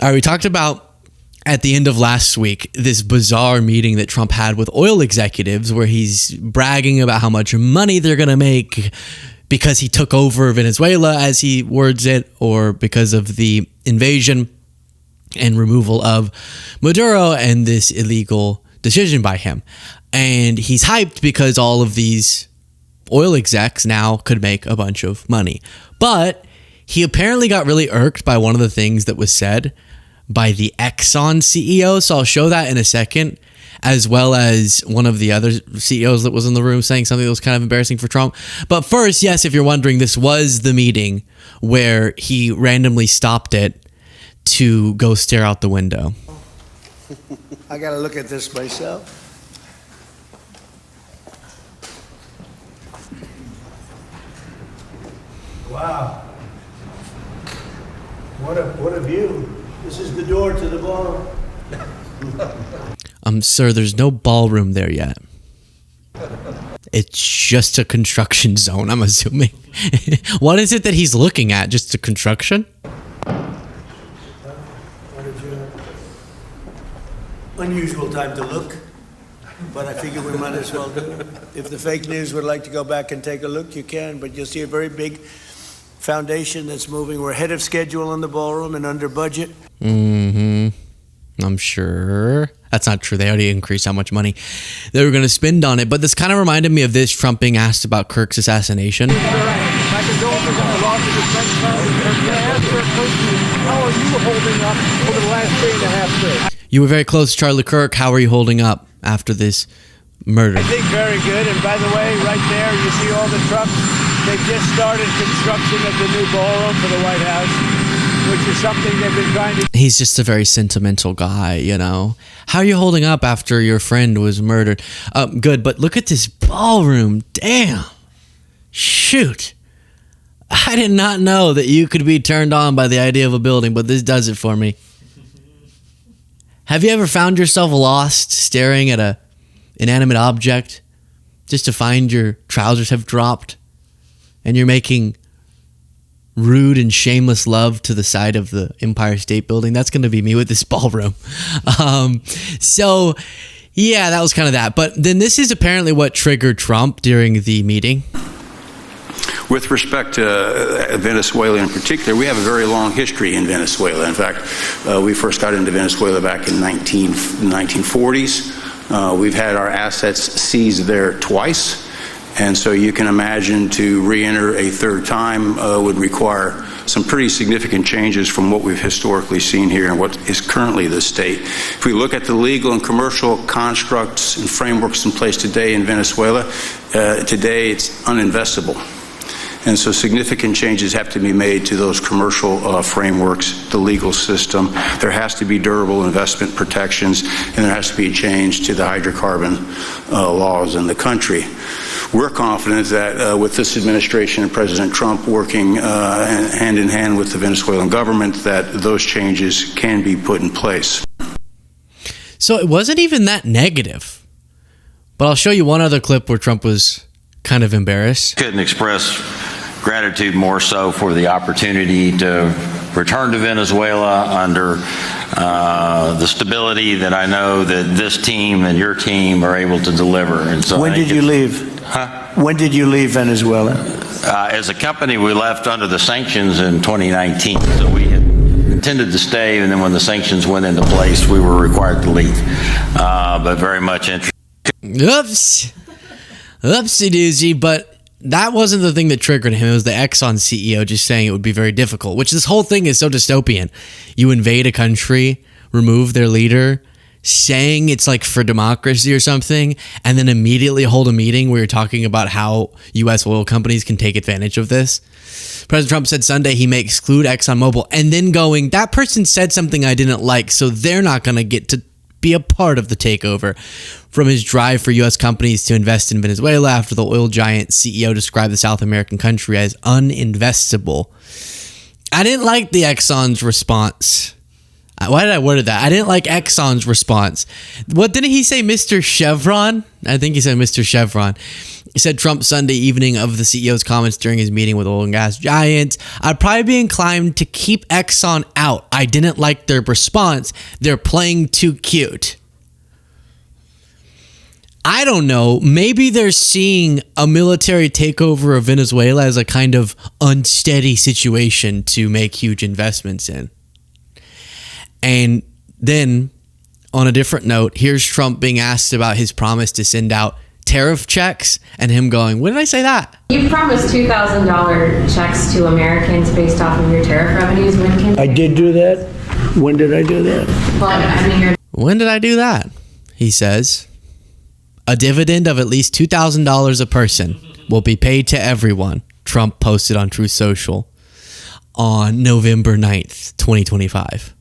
All right, we talked about at the end of last week this bizarre meeting that Trump had with oil executives where he's bragging about how much money they're going to make because he took over Venezuela, as he words it, or because of the invasion and removal of Maduro and this illegal decision by him. And he's hyped because all of these oil execs now could make a bunch of money. But he apparently got really irked by one of the things that was said by the Exxon CEO. So I'll show that in a second, as well as one of the other CEOs that was in the room saying something that was kind of embarrassing for Trump. But first, yes, if you're wondering, this was the meeting where he randomly stopped it to go stare out the window. I got to look at this myself. Wow. What a view. This is the door to the ballroom. Sir, there's no ballroom there yet. It's just a construction zone, I'm assuming. What is it that he's looking at? Just a construction? Unusual time to look, but I figure we might as well do it. If the fake news would like to go back and take a look, you can, but you'll see a very big foundation that's moving. We're ahead of schedule in the ballroom and under budget. I'm sure. That's not true. They already increased how much money they were going to spend on it. But this kind of reminded me of this Trump being asked about Kirk's assassination. How are you holding up over the last 3.5 days? You were very close to Charlie Kirk. How are you holding up after this murder? I think very good. And by the way, right there, you see all the trucks. They've just started construction of the new ballroom for the White House, which is something they've been trying to... He's just a very sentimental guy, you know. How are you holding up after your friend was murdered? Good, but look at this ballroom. Damn. Shoot. I did not know that you could be turned on by the idea of a building, but this does it for me. Have you ever found yourself lost staring at a inanimate object just to find your trousers have dropped and you're making rude and shameless love to the side of the Empire State Building? That's going to be me with this ballroom. So, yeah, that was kind of that. But then this is apparently what triggered Trump during the meeting. With respect to Venezuela in particular, we have a very long history in Venezuela. In fact, we first got into Venezuela back in 1940s. We've had our assets seized there twice. And so you can imagine to re-enter a third time would require some pretty significant changes from what we've historically seen here and what is currently the state. If we look at the legal and commercial constructs and frameworks in place today in Venezuela, today it's uninvestable. And so significant changes have to be made to those commercial frameworks, the legal system. There has to be durable investment protections, and there has to be a change to the hydrocarbon laws in the country. We're confident that with this administration and President Trump working hand in hand with the Venezuelan government, that those changes can be put in place. So it wasn't even that negative. But I'll show you one other clip where Trump was kind of embarrassed. Couldn't express gratitude more so for the opportunity to return to Venezuela under the stability that I know that this team and your team are able to deliver. And so when did you leave? When did you leave Venezuela? As a company, we left under the sanctions in 2019. So we had intended to stay, and then when the sanctions went into place, we were required to leave. But very much interested. Oops. Oopsie doozy, but that wasn't the thing that triggered him. It was the Exxon CEO just saying it would be very difficult, which this whole thing is so dystopian. You invade a country, remove their leader, saying it's like for democracy or something, and then immediately hold a meeting where you're talking about how U.S. oil companies can take advantage of this. President Trump said Sunday he may exclude ExxonMobil, and then going, that person said something I didn't like, so they're not going to get to be a part of the takeover. From his drive for U.S. companies to invest in Venezuela after the oil giant CEO described the South American country as uninvestable. I didn't like the Exxon's response. Why did I word that? I didn't like Exxon's response. What didn't he say, Mr. Chevron? I think he said Mr. Chevron. said Trump Sunday evening of the CEO's comments during his meeting with oil and gas giants. I'd probably be inclined to keep Exxon out. I didn't like their response. They're playing too cute. I don't know. Maybe they're seeing a military takeover of Venezuela as a kind of unsteady situation to make huge investments in. And then, on a different note, here's Trump being asked about his promise to send out tariff checks and him going, when did I say that? You promised $2,000 checks to Americans based off of your tariff revenues. When can I did do that. When did I do that? Well, I mean, When did I do that? He says, a dividend of at least $2,000 a person will be paid to everyone, Trump posted on Truth Social on November 9th, 2025.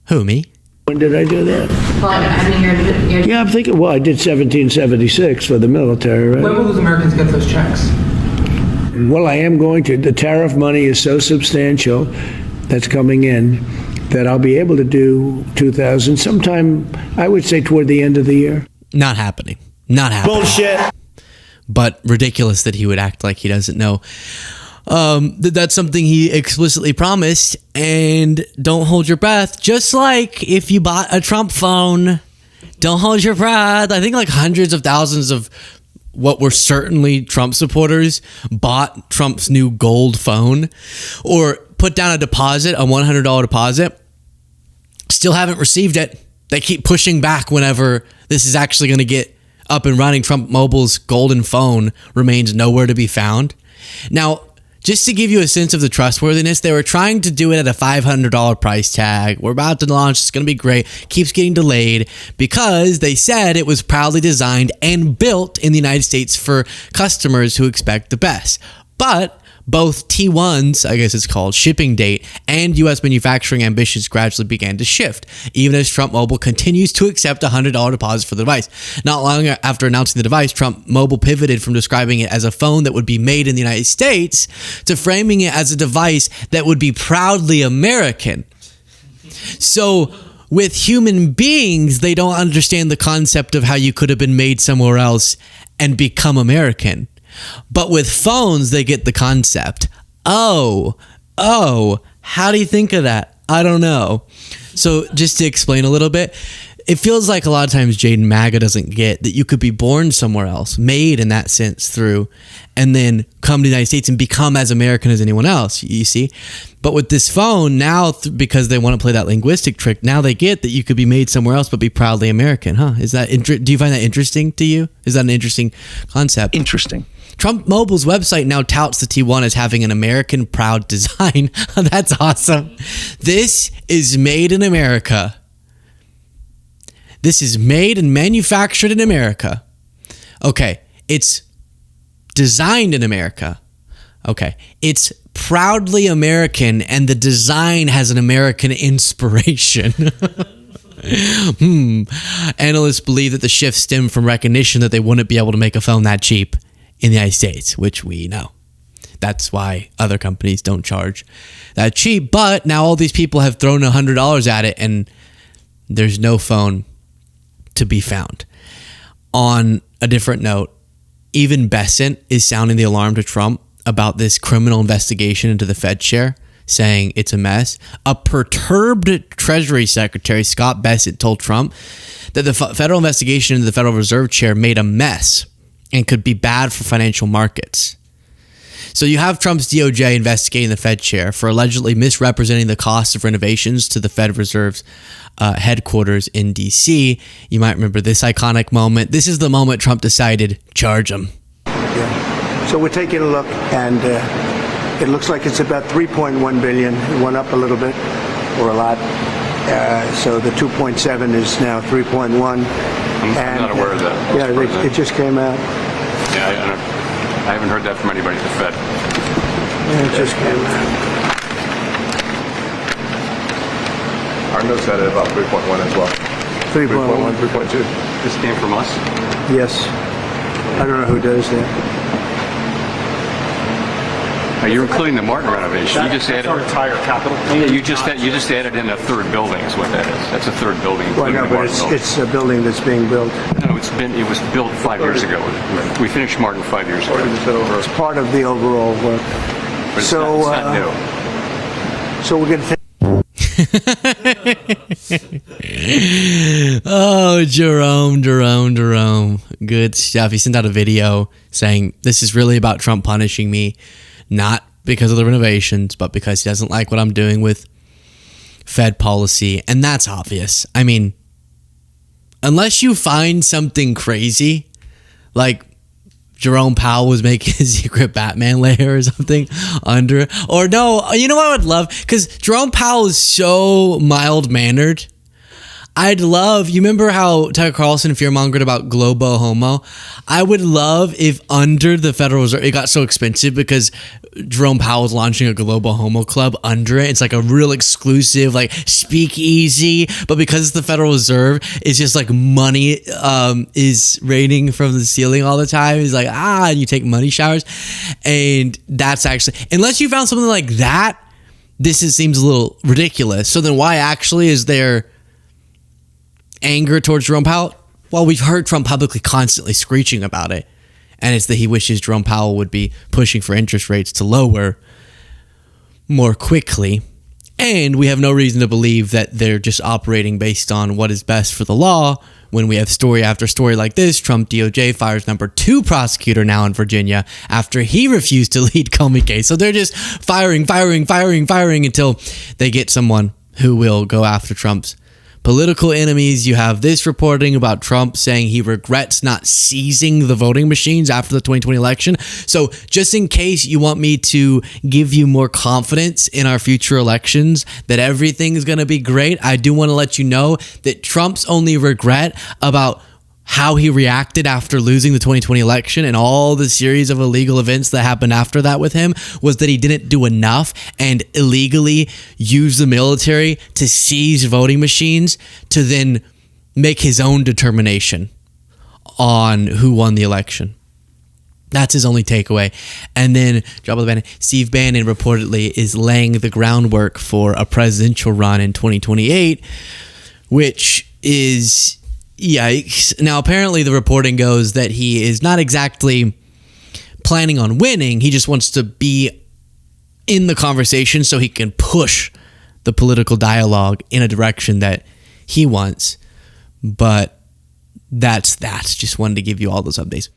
Who, me? When did I do that? well, I mean, you're Yeah, I'm thinking, well, I did 1776 for the military, right? When will those Americans get those checks? Well, I am going to. The tariff money is so substantial that's coming in that I'll be able to do 2,000 sometime, I would say, toward the end of the year. Not happening. Not happening. Bullshit. But ridiculous that he would act like he doesn't know. That's something he explicitly promised, and don't hold your breath. Just like if you bought a Trump phone, don't hold your breath. I think like hundreds of thousands of what were certainly Trump supporters bought Trump's new gold phone or put down a deposit, a $100 deposit. Still haven't received it. They keep pushing back whenever this is actually going to get up and running. Trump Mobile's golden phone remains nowhere to be found. Now, just to give you a sense of the trustworthiness, they were trying to do it at a $500 price tag. We're about to launch. It's going to be great. Keeps getting delayed because they said it was proudly designed and built in the United States for customers who expect the best. But both T1's, I guess it's called, shipping date and U.S. manufacturing ambitions gradually began to shift, even as Trump Mobile continues to accept a $100 deposit for the device. Not long after announcing the device, Trump Mobile pivoted from describing it as a phone that would be made in the United States to framing it as a device that would be proudly American. So, with human beings, they don't understand the concept of how you could have been made somewhere else and become American. But with phones, they get the concept. Oh, how do you think of that? I don't know. So just to explain a little bit, it feels like a lot of times Jaden MAGA doesn't get that you could be born somewhere else, made in that sense through, and then come to the United States and become as American as anyone else, you see. But with this phone, now, because they want to play that linguistic trick, now they get that you could be made somewhere else but be proudly American, huh? Is that do you find that interesting to you? Is that an interesting concept? Interesting. Trump Mobile's website now touts the T1 as having an American proud design. That's awesome. This is made in America. This is made and manufactured in America. Okay, it's designed in America. Okay, it's proudly American, and the design has an American inspiration. Analysts believe that the shift stemmed from recognition that they wouldn't be able to make a phone that cheap in the United States, which we know. That's why other companies don't charge that cheap. But now all these people have thrown $100 at it, and there's no phone to be found. On a different note, even Bessent is sounding the alarm to Trump about this criminal investigation into the Fed chair, saying it's a mess. A perturbed Treasury Secretary, Scott Bessent, told Trump that the federal investigation into the Federal Reserve chair made a mess and could be bad for financial markets. So you have Trump's DOJ investigating the Fed chair for allegedly misrepresenting the cost of renovations to the Fed Reserve's headquarters in D.C. You might remember this iconic moment. This is the moment Trump decided, charge him. Yeah. So we're taking a look, and it looks like it's about $3.1 billion. It went up a little bit, or a lot. So the 2.7 is now 3.1. I'm not aware of that. Yeah, it just came out. Yeah, I haven't heard that from anybody at the Fed. Yeah, it just came out. Our notes had it about 3.1 as well. 3.1, 3.2. This came from us? Yes. I don't know who does that. You're including the Martin renovation. You just added our entire capital. Yeah, you just added in a third building is what that is. That's a third building. Well, no, but it's a building that's being built. No, It was built 5 years ago. We finished Martin 5 years ago. It's part of the overall work. But it's not new. So we're going to Oh, Jerome. Good stuff. He sent out a video saying this is really about Trump punishing me, not because of the renovations, but because he doesn't like what I'm doing with Fed policy. And that's obvious. I mean, unless you find something crazy, like Jerome Powell was making a secret Batman lair or something under, or no, you know what I would love? Because Jerome Powell is so mild-mannered. I'd love, you remember how Tucker Carlson fearmongered about Globo Homo? I would love if under the Federal Reserve, it got so expensive because Jerome Powell was launching a Globo Homo club under it. It's like a real exclusive, like speakeasy, but because it's the Federal Reserve, it's just like money is raining from the ceiling all the time. It's like, and you take money showers. And that's actually, unless you found something like that, seems a little ridiculous. So then why actually is there anger towards Jerome Powell? Well, we've heard Trump publicly constantly screeching about it, and it's that he wishes Jerome Powell would be pushing for interest rates to lower more quickly, and we have no reason to believe that they're just operating based on what is best for the law when we have story after story like this. Trump DOJ fires number 2 prosecutor now in Virginia after he refused to lead Comey case. So they're just firing until they get someone who will go after Trump's political enemies. You have this reporting about Trump saying he regrets not seizing the voting machines after the 2020 election. So just in case you want me to give you more confidence in our future elections, that everything is going to be great, I do want to let you know that Trump's only regret about how he reacted after losing the 2020 election and all the series of illegal events that happened after that with him was that he didn't do enough and illegally use the military to seize voting machines to then make his own determination on who won the election. That's his only takeaway. And then Steve Bannon reportedly is laying the groundwork for a presidential run in 2028, which is yikes. Now, apparently the reporting goes that he is not exactly planning on winning. He just wants to be in the conversation so he can push the political dialogue in a direction that he wants. But that's that. Just wanted to give you all those updates.